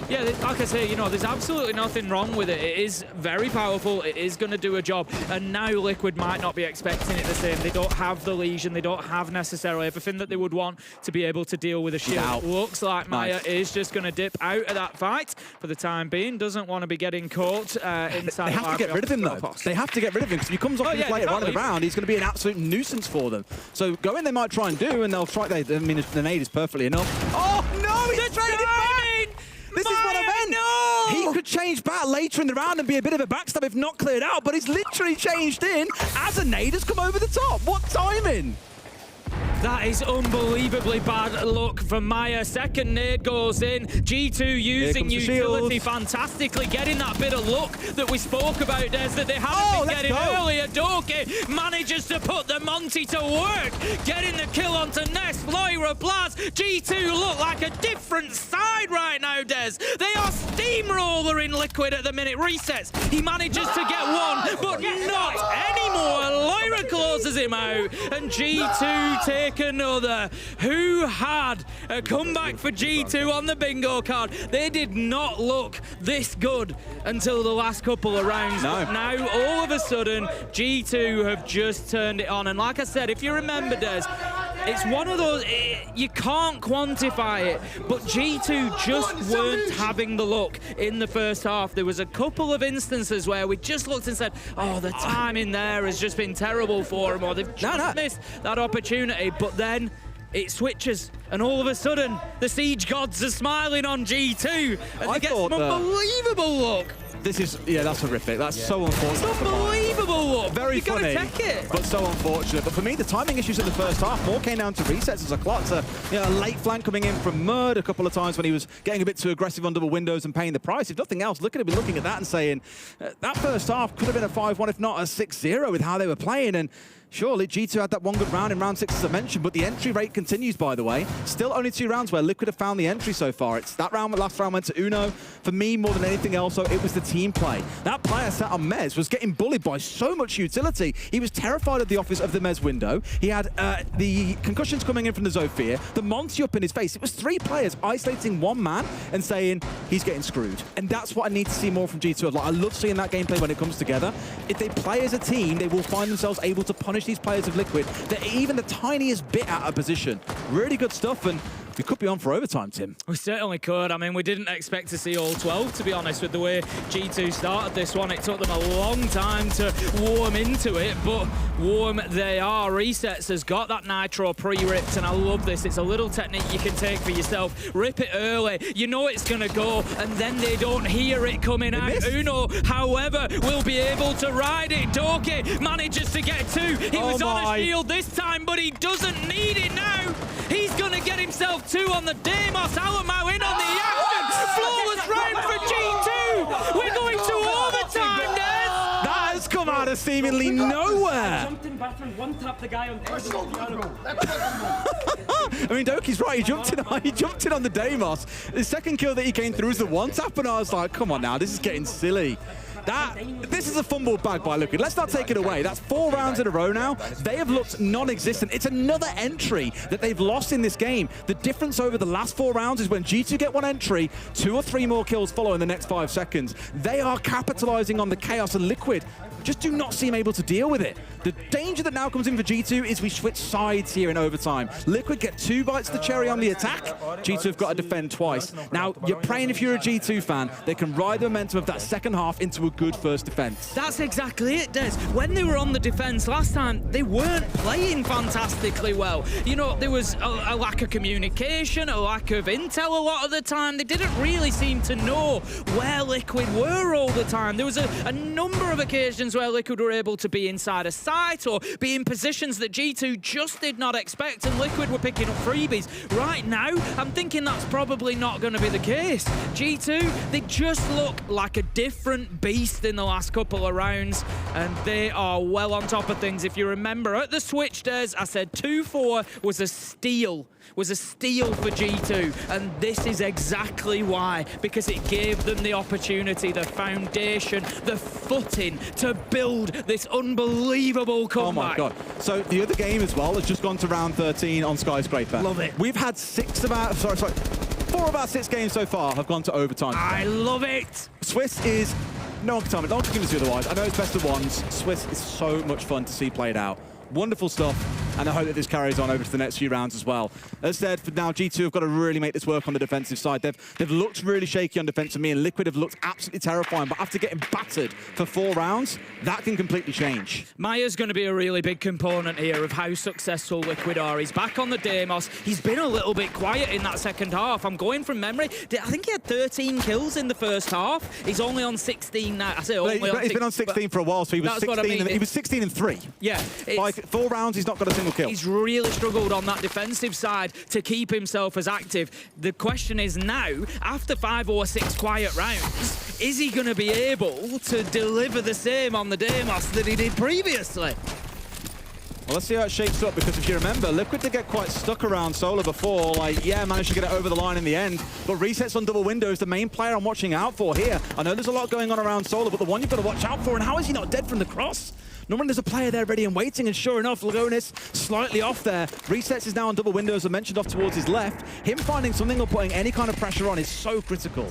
Yeah, like I say, you know, there's absolutely nothing wrong with it. It is very powerful. It is going to do a job. And now Liquid might not be expecting it the same. They don't have the lesion. They don't have necessarily everything that they would want to be able to deal with a shield. Looks like Maya is just going to dip out of that fight for the time being. Doesn't want to be getting caught inside. They have to get rid of him, though. They have to get rid of him, because if he comes off later on in the round, he's going to be an absolute nuisance for them. So go in, they might try and do, and they'll try. I mean, the nade is perfectly enough. Oh, no! He's traded back! This is what I meant. No! He could change back later in the round and be a bit of a backstab if not cleared out, but he's literally changed in as a nade has come over the top. What timing? That is unbelievably bad luck for Maya. Second nade goes in. G2 using utility fantastically, getting that bit of luck that we spoke about, Des, that they haven't been getting earlier. Doki manages to put the Monty to work, getting the kill onto Nest, Lyra, Blaz. G2 look like a different side right now, Des. They are steamrolling Liquid at the minute. Resets. He manages to get one, but not anymore. Lyra closes him out, and G2 take another. Who had a comeback for G2 on the bingo card? They did not look this good until the last couple of rounds. No. But now, all of a sudden, G2 have just turned it on. And like I said, if you remember, Des, it's one of those, you can't quantify it, but G2 just weren't having the luck in the first half. There was a couple of instances where we just looked and said, oh, the timing there has just been terrible for them, or they've just missed that opportunity. But then it switches, and all of a sudden, the Siege gods are smiling on G2, and they get some unbelievable luck. This is, that's horrific. That's so unfortunate. It's unbelievable look. Very funny, take it. but so unfortunate. But for me, the timing issues in the first half more came down to resets as a clock. A late flank coming in from Murd a couple of times when he was getting a bit too aggressive on double windows and paying the price. If nothing else, Liquid have been looking at that and saying, that first half could have been a 5-1, if not a 6-0 with how they were playing. And Surely, G2 had that one good round in round 6, as I mentioned, but the entry rate continues, by the way. Still only 2 rounds where Liquid have found the entry so far. It's that round, last round went to Uno. For me, more than anything else, so it was the team play. That player sat on Mez was getting bullied by so much utility. He was terrified of the office of the Mez window. He had the concussions coming in from the Zofia, the Monty up in his face. It was 3 players isolating one man and saying, he's getting screwed. And that's what I need to see more from G2. Like, I love seeing that gameplay when it comes together. If they play as a team, they will find themselves able to punish these players of Liquid. They're even the tiniest bit out of position. Really good stuff, and we could be on for overtime, Tim. We certainly could. I mean, we didn't expect to see all 12, to be honest, with the way G2 started this one. It took them a long time to warm into it, but warm they are. Resets has got that Nitro pre-ripped, and I love this. It's a little technique you can take for yourself. Rip it early. You know it's going to go, and then they don't hear it coming out. Uno, however, will be able to ride it. Doki manages to get 2. He was on a shield this time, but he doesn't need it now. He's going to get himself 2 on the Deimos. Alamau in on the action. Flawless round for G2. We're going to overtime, Des. That has come out of seemingly nowhere. Jumped in bathroom, one tap the guy on the I mean, Doki's right. He jumped in on the Deimos. The second kill that he came through was the one tap, and I was like, come on now, this is getting silly. This is a fumble bag by Liquid. Let's not take it away. That's 4 rounds in a row now. They have looked non-existent. It's another entry that they've lost in this game. The difference over the last 4 rounds is when G2 get 1 entry, 2 or 3 more kills follow in the next 5 seconds. They are capitalizing on the chaos, and Liquid just do not seem able to deal with it. The danger that now comes in for G2 is we switch sides here in overtime. Liquid get 2 bites of the cherry on the attack. G2 have got to defend twice. Now, you're praying if you're a G2 fan, they can ride the momentum of that second half into a good first defense. That's exactly it, Des. When they were on the defense last time, they weren't playing fantastically well. You know, there was a lack of communication, a lack of intel a lot of the time. They didn't really seem to know where Liquid were all the time. There was a number of occasions where Liquid were able to be inside a site or be in positions that G2 just did not expect, and Liquid were picking up freebies. Right now, I'm thinking that's probably not going to be the case. G2, they just look like a different beast in the last couple of rounds, and they are well on top of things. If you remember, at the switch, Des, I said 2-4 was a steal. Was a steal for G2, and this is exactly why, because it gave them the opportunity, the foundation, the footing to build this unbelievable comeback. Oh my god. So the other game as well has just gone to round 13 on Skyscraper. Love it. We've had 4 of our 6 games so far have gone to overtime. I love it. Swiss is, no one can tell me, no one can convince you otherwise. I know it's best of ones. Swiss is so much fun to see played out. Wonderful stuff, and I hope that this carries on over to the next few rounds as well. As said, for now, G2 have got to really make this work on the defensive side. They've looked really shaky on defense for me, and Liquid have looked absolutely terrifying, but after getting battered for 4 rounds, that can completely change. Maya's going to be a really big component here of how successful Liquid are. He's back on the Deimos. He's been a little bit quiet in that second half. I'm going from memory. I think he had 13 kills in the first half. He's only on 16 now. I say only he's been on 16 for a while, so he was 16. He was 16 and 3. Yeah. By 4 rounds, he's not got a single kill. He's really struggled on that defensive side to keep himself as active. The question is now, after 5 or 6 quiet rounds, is he going to be able to deliver the same on the Deimos that he did previously? Well, let's see how it shapes up, because if you remember, Liquid did get quite stuck around Solar before. Like, yeah, managed to get it over the line in the end. But Resets on double window is the main player I'm watching out for here. I know there's a lot going on around Solar, but the one you've got to watch out for, and how is he not dead from the cross? Normally there's a player there ready and waiting, and sure enough, Lagonis slightly off there. Resets is now on double window, as I mentioned, off towards his left. Him finding something or putting any kind of pressure on is so critical.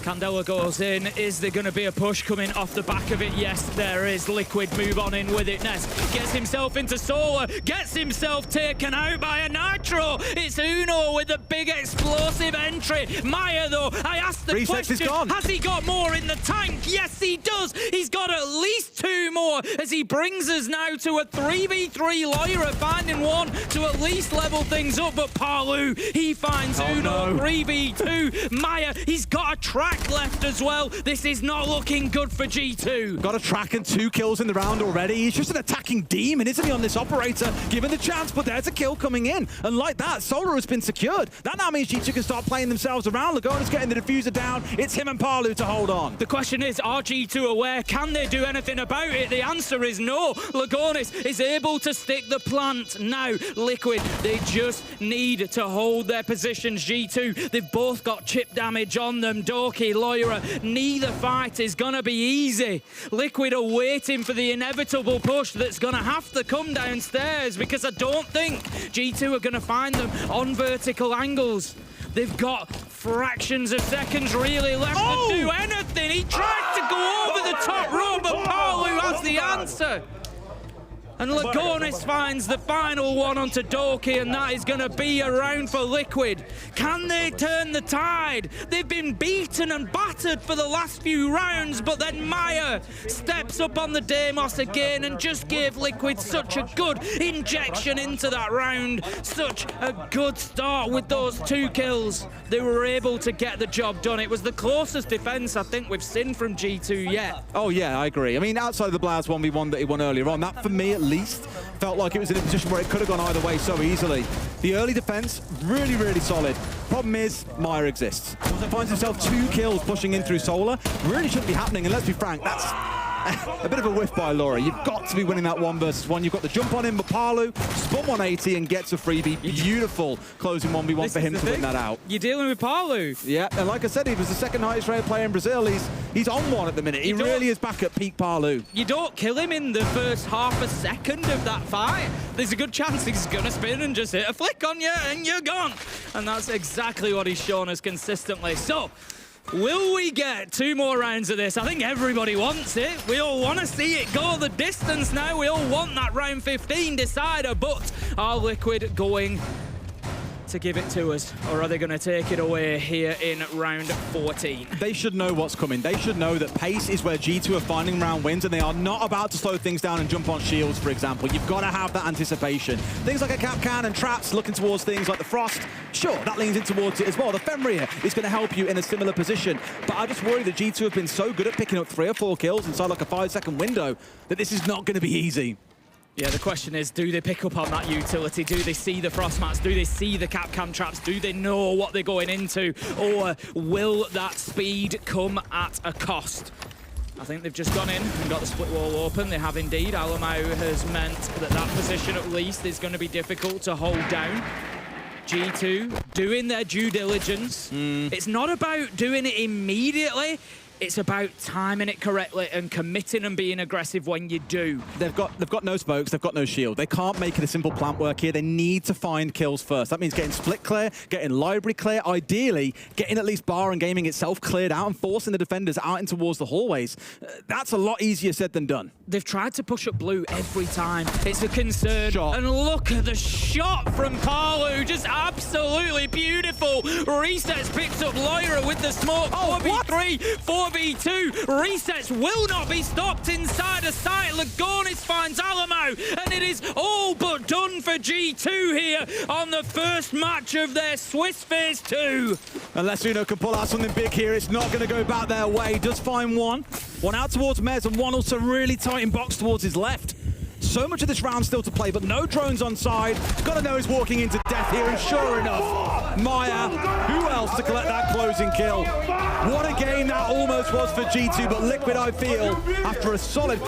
Candela goes in. Is there going to be a push coming off the back of it? Yes, there is. Liquid move on in with it. Ness gets himself into Solar, gets himself taken out by a Nitro. It's Uno with a big explosive entry. Maya, though, I asked the question, has he got more in the tank? Yes, he does. He's got at least 2 more as he brings us now to a 3v3. Lyra finding one to at least level things up, but Palu, he finds Uno 3v2. Maya, he's got a track track left as well. This is not looking good for G2. Got a track and 2 kills in the round already. He's just an attacking demon, isn't he, on this operator? Given the chance, but there's a kill coming in. And like that, Solar has been secured. That now means G2 can start playing themselves around. Lagona's getting the diffuser down. It's him and Palu to hold on. The question is, are G2 aware? Can they do anything about it? The answer is no. Lagonis is able to stick the plant now. Liquid, they just need to hold their positions. G2, they've both got chip damage on them. Doki, Loira, neither fight is gonna be easy. Liquid are waiting for the inevitable push that's gonna have to come downstairs, because I don't think G2 are gonna find them on vertical angles. They've got fractions of seconds really left to do anything. He tried to go over the top rope, but Palu has the answer. And Lagonis finds the final one onto Doki, and that is going to be a round for Liquid. Can they turn the tide? They've been beaten and battered for the last few rounds, but then Maya steps up on the Deimos again and just gave Liquid such a good injection into that round. Such a good start with those 2 kills. They were able to get the job done. It was the closest defense I think we've seen from G2 yet. Oh yeah, I agree. I mean, outside of the Blaz 1v1 that he won earlier on, that for me at least felt like it was in a position where it could have gone either way so easily. The early defense, really, really solid. Problem is, Maya exists. Finds himself 2 kills pushing in through Solar. Really shouldn't be happening, and let's be frank, that's a bit of a whiff by Laura. You've got to be winning that 1 versus 1. You've got the jump on him, but Palu spun 180 and gets a freebie. Beautiful closing 1v1 for him to win that out. You're dealing with Palu. Yeah, and like I said, he was the second highest rated player in Brazil. He's on one at the minute. He really is back at peak Palu. You don't kill him in the first half a second of that fight. There's a good chance he's gonna spin and just hit a flick on you and you're gone. And that's exactly what he's shown us consistently. So, will we get 2 more rounds of this? I think everybody wants it. We all want to see it go the distance now. We all want that round 15 decider, but are Liquid going to give it to us, or are they going to take it away here in round 14? They should know what's coming. They should know that pace is where G2 are finding round wins, and they are not about to slow things down and jump on shields, for example. You've got to have that anticipation. Things like a cap can and traps, looking towards things like the Frost, sure, that leans in towards it as well. The Fenrir is going to help you in a similar position, but I just worry that G2 have been so good at picking up 3 or 4 kills inside like a 5-second window that this is not going to be easy. Yeah, the question is, do they pick up on that utility? Do they see the frost mats? Do they see the Capcan traps? Do they know what they're going into? Or will that speed come at a cost? I think they've just gone in and got the split wall open. They have indeed. Alamau has meant that that position at least is going to be difficult to hold down. G2 doing their due diligence. It's not about doing it immediately. It's about timing it correctly and committing and being aggressive when you do. They've got no smokes, they've got no shield. They can't make it a simple plant work here. They need to find kills first. That means getting split clear, getting library clear, ideally getting at least bar and gaming itself cleared out and forcing the defenders out in towards the hallways. That's a lot easier said than done. They've tried to push up blue every time. It's a concern. Shot. And look at the shot from Palu, just absolutely beautiful. Resets picks up Loira with the smoke. 4v3, 4v2. Resets will not be stopped inside a site. Lagonis finds Alamau, and it is all but done for G2 here on the first match of their Swiss Phase 2. Unless Uno can pull out something big here, it's not going to go back their way. Does find one out towards Mez, and one also really tight in box towards his left. So much of this round still to play, but no drones on side. Gotta know he's walking into death here, and sure enough, Maya, who else to collect that closing kill? What a game that almost was for G2, but Liquid, I feel, after a solid